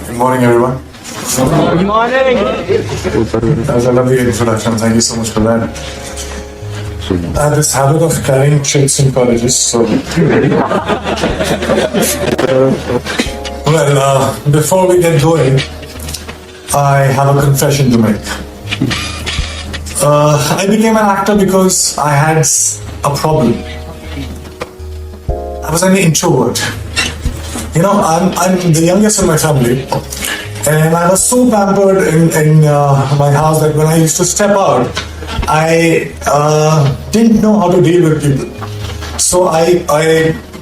Good morning, everyone. Good morning. That was a lovely introduction. Thank you so much for that. I have this habit of carrying trips in colleges, so. Before we get going, I have a confession to make. I became an actor because I had a problem. I was an introvert. You know, I'm the youngest in my family, and I was so pampered in my house that when I used to step out, I didn't know how to deal with people. So I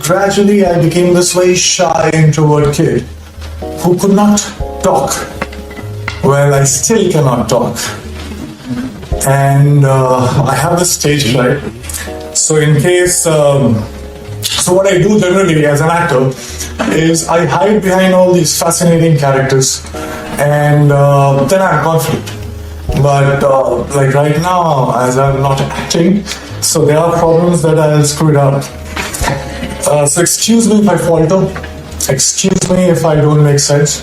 gradually became this very shy introvert kid who could not talk. Well, I still cannot talk, and I have this stage fright. So in case, so what I do generally as an actor is I hide behind all these fascinating characters, and then I'm confident. But like right now, as I'm not acting, so there are problems that I'll screw it up. So excuse me if I falter. Excuse me if I don't make sense.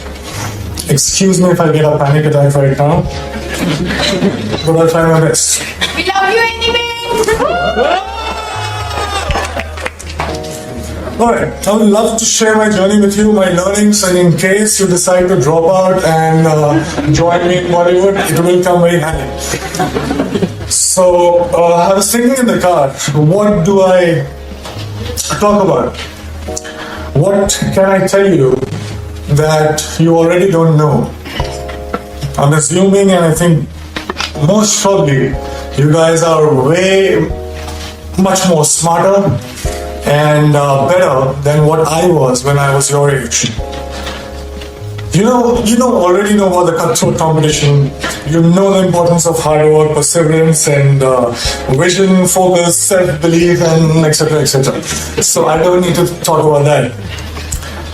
Excuse me if I get a panic attack right now. But I'll try my best. We love you anyway! Alright, I would love to share my journey with you, my learnings, and in case you decide to drop out and join me in Bollywood, it will come very handy. So, I was thinking in the car, what do I talk about? What can I tell you that you already don't know? I'm assuming, and I think most probably, you guys are way much more smarter and better than what I was when I was your age. You already know about the cutthroat competition. You know the importance of hard work, perseverance, and vision, focus, self-belief, and etc., etc. So I don't need to talk about that.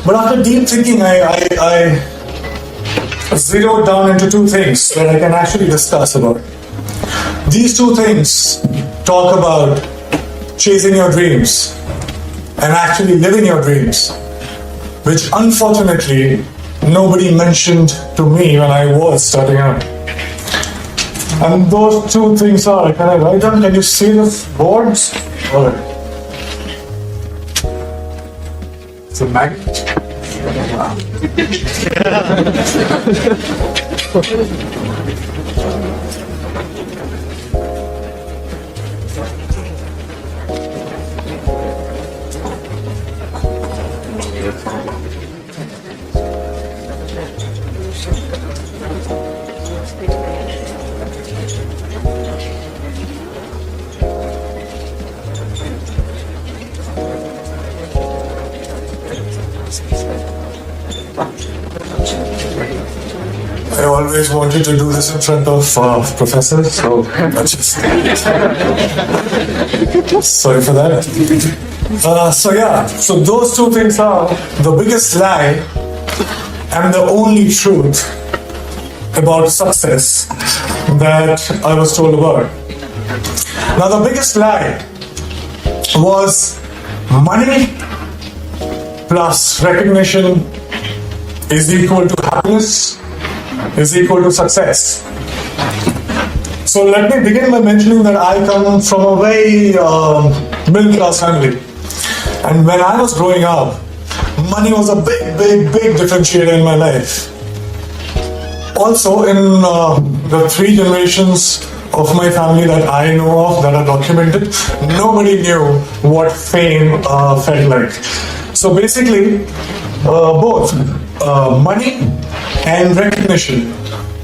But after deep thinking, I zeroed down into two things that I can actually discuss about. These two things talk about chasing your dreams and actually living your dreams, which unfortunately nobody mentioned to me when I was starting out. And those two things are, can I write down? Can you see the boards? Alright. It's a magnet. I always wanted to do this in front of professors, so I just sorry for that. So those two things are the biggest lie and the only truth about success that I was told about. Now the biggest lie was money plus recognition is equal to happiness, is equal to success. So let me begin by mentioning that I come from a very middle class family. And when I was growing up, money was a big differentiator in my life. Also, in the three generations of my family that I know of, that are documented, nobody knew what fame felt like. So basically, both money and recognition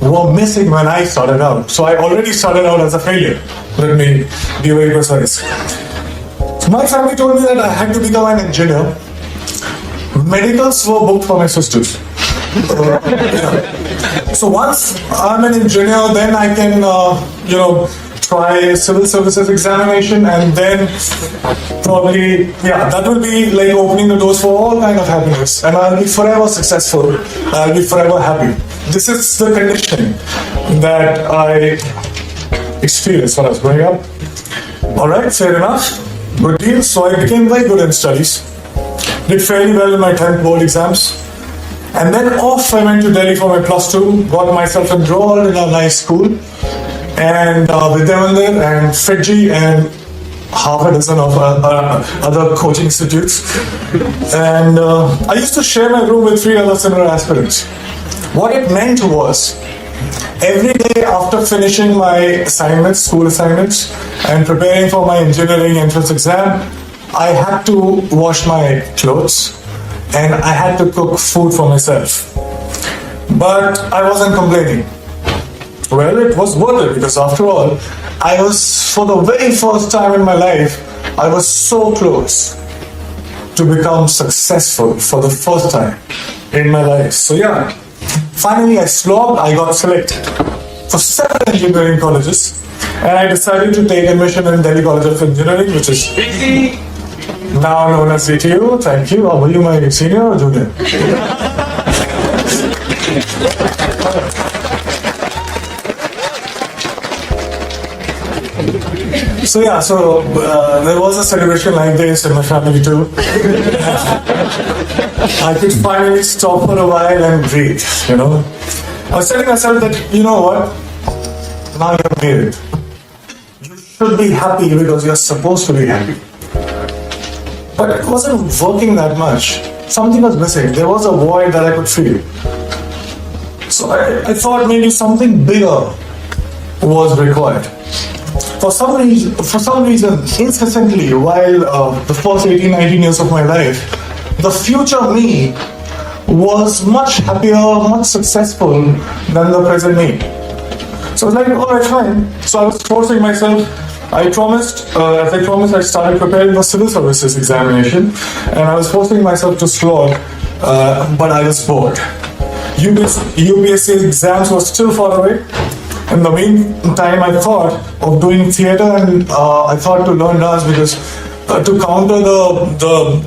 were missing when I started out. So I already started out as a failure. Let me be very precise. So my family told me that I had to become an engineer. Medicals were booked for my sisters. So once I'm an engineer, then I can, try civil services examination, and then probably, that will be like opening the doors for all kind of happiness, and I'll be forever successful. I'll be forever happy. This is the conditioning that I experienced when I was growing up. All right, fair enough. Good deal. So I became very good in studies. Did fairly well in my 10th board exams. And then off I went to Delhi for my plus 2, got myself enrolled in a nice school. And Vidyamandir and Fiji and half a dozen of other coaching institutes. And I used to share my room with 3 other similar aspirants. What it meant was, every day after finishing my assignments, school assignments, and preparing for my engineering entrance exam, I had to wash my clothes and I had to cook food for myself. But I wasn't complaining. Well, it was worth it because after all, I was, for the very first time in my life, I was so close to become successful for the first time in my life. So yeah, finally I slogged, I got selected for 7 engineering colleges and I decided to take admission in Delhi College of Engineering, which is now known as DTU. Thank you. Were you my senior or junior? So yeah, there was a celebration like this in my family too. I could finally stop for a while and breathe, you know. I was telling myself that, you know what, now you're married. You should be happy because you're supposed to be happy. But it wasn't working that much. Something was missing. There was a void that I could feel. So I thought maybe something bigger was required. For some reason, incessantly, while the first 18, 19 years of my life, the future me was much happier, much successful than the present me. So I was like, alright, fine. So I was forcing myself. As I promised, I started preparing for civil services examination, and I was forcing myself to slog, but I was bored. UPSC exams were still far away. In the meantime, I thought of doing theatre, and I thought to learn dance because to counter the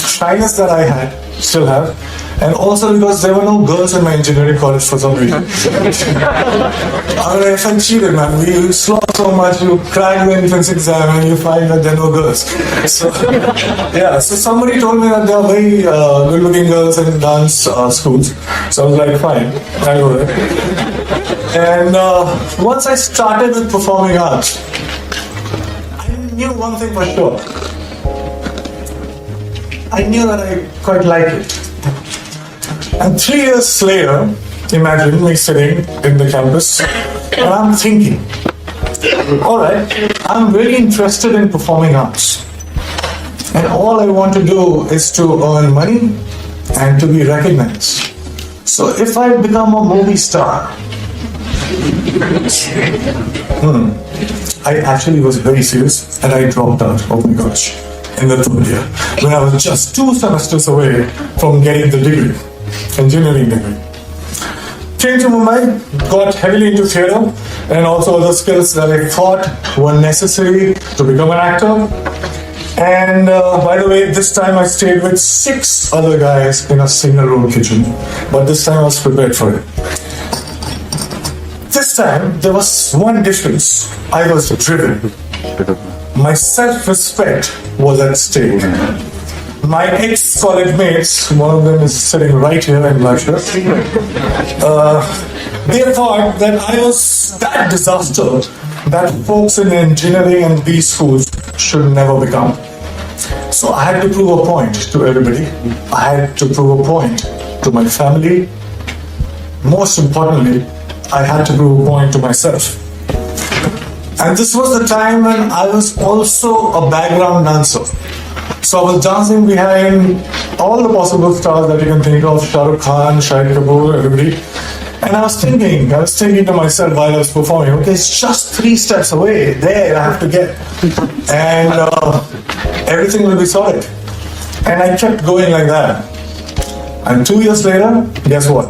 shyness that I still have, and also because there were no girls in my engineering college for some reason. I felt cheated, man. You slog so much, you crack the entrance exam, and you find that there are no girls. So, yeah, so somebody told me that there are very good-looking girls in dance schools. So I was like, fine, I'll go there. And once I started with performing arts, I knew one thing for sure. I knew that I quite liked it. And 3 years later, imagine me sitting in the campus and I'm thinking, alright, I'm really interested in performing arts. And all I want to do is to earn money and to be recognized. So if I become a movie star, I actually was very serious and I dropped out, oh my gosh, in the 3rd year, when I was just 2 semesters away from getting the degree, engineering degree. Came to Mumbai, got heavily into theatre and also other skills that I thought were necessary to become an actor. And by the way, this time I stayed with 6 other guys in a single room kitchen, but this time I was prepared for it. This time, there was one difference. I was driven. My self-respect was at stake. My ex-college mates, one of them is sitting right here in Russia, they thought that I was that disaster that folks in engineering and these schools should never become. So I had to prove a point to everybody. I had to prove a point to my family. Most importantly, I had to prove a point to myself. And this was the time when I was also a background dancer. So I was dancing behind all the possible stars that you can think of, Shah Rukh Khan, Shahid Kapoor, everybody. And I was thinking to myself while I was performing, okay, it's just 3 steps away, there I have to get. And everything will be sorted. And I kept going like that. And 2 years later, guess what?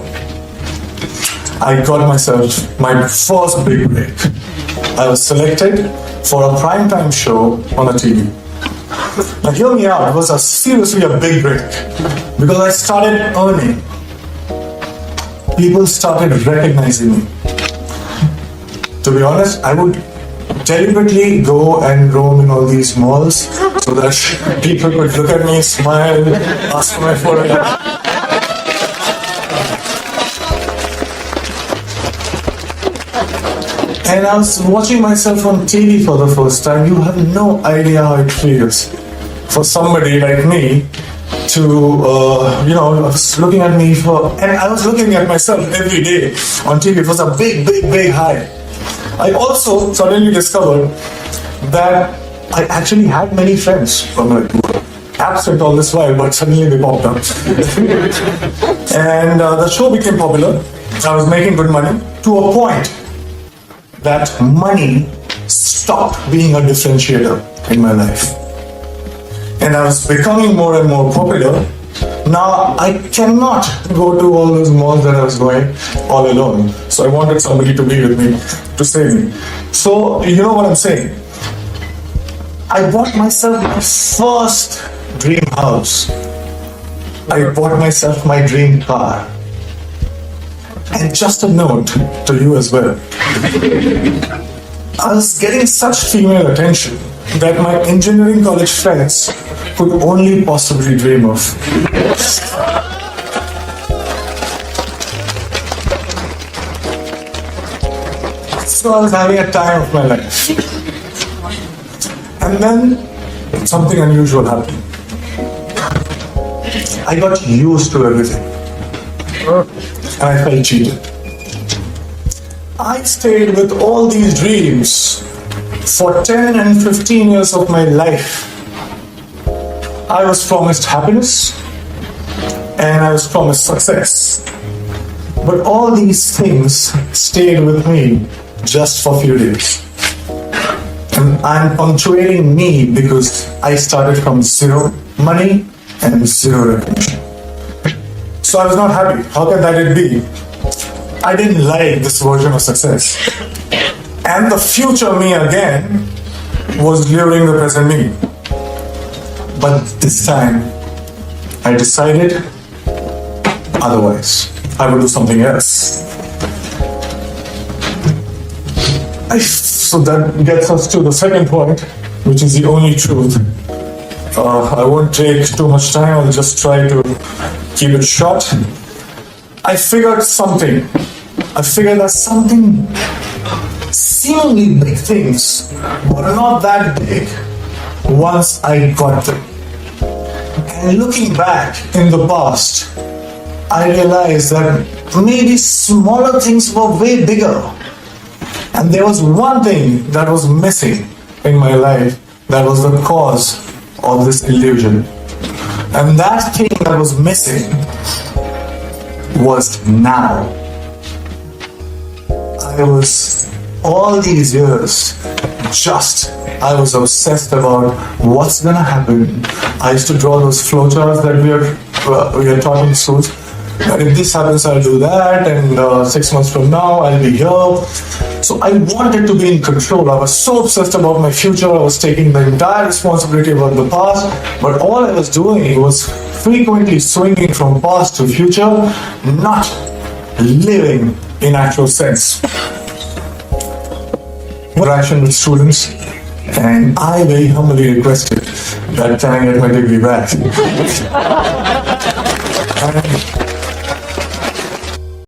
I got myself my first big break. I was selected for a primetime show on a TV. Now hear me out, it was seriously a big break. Because I started earning. People started recognizing me. To be honest, I would deliberately go and roam in all these malls so that people could look at me, smile, ask for my photograph. And I was watching myself on TV for the first time. You have no idea how it feels for somebody like me to, was looking at me and I was looking at myself every day on TV. It was a big high. I also suddenly discovered that I actually had many friends from like absent all this while, but suddenly they popped up. And the show became popular. I was making good money to a point that money stopped being a differentiator in my life. And I was becoming more and more popular. Now I cannot go to all those malls that I was going all alone. So I wanted somebody to be with me, to save me. So you know what I'm saying? I bought myself my first dream house. I bought myself my dream car. And just a note to you as well. I was getting such female attention that my engineering college friends could only possibly dream of. So I was having a time of my life. And then something unusual happened. I got used to everything. And I felt cheated. I stayed with all these dreams for 10 and 15 years of my life. I was promised happiness and I was promised success. But all these things stayed with me just for a few days. And I'm punctuating me because I started from zero money and zero recognition. So I was not happy. How can that be? I didn't like this version of success. And the future me again was luring the present me. But this time, I decided otherwise. I would do something else. So that gets us to the second point, which is the only truth. I won't take too much time. I'll just try to keep it short. I figured something. I figured that something seemingly big things were not that big once I got them. And looking back in the past, I realized that maybe smaller things were way bigger. And there was one thing that was missing in my life that was the cause of this illusion. And that thing that was missing was now. I was all these years I was obsessed about what's gonna happen. I used to draw those flowcharts that we are taught in schools. And if this happens, I'll do that, and 6 months from now, I'll be here. So I wanted to be in control. I was so obsessed about my future. I was taking the entire responsibility about the past, but all I was doing was frequently swinging from past to future, not living in actual sense. Interaction with students, and I very humbly requested that can I get my degree back. And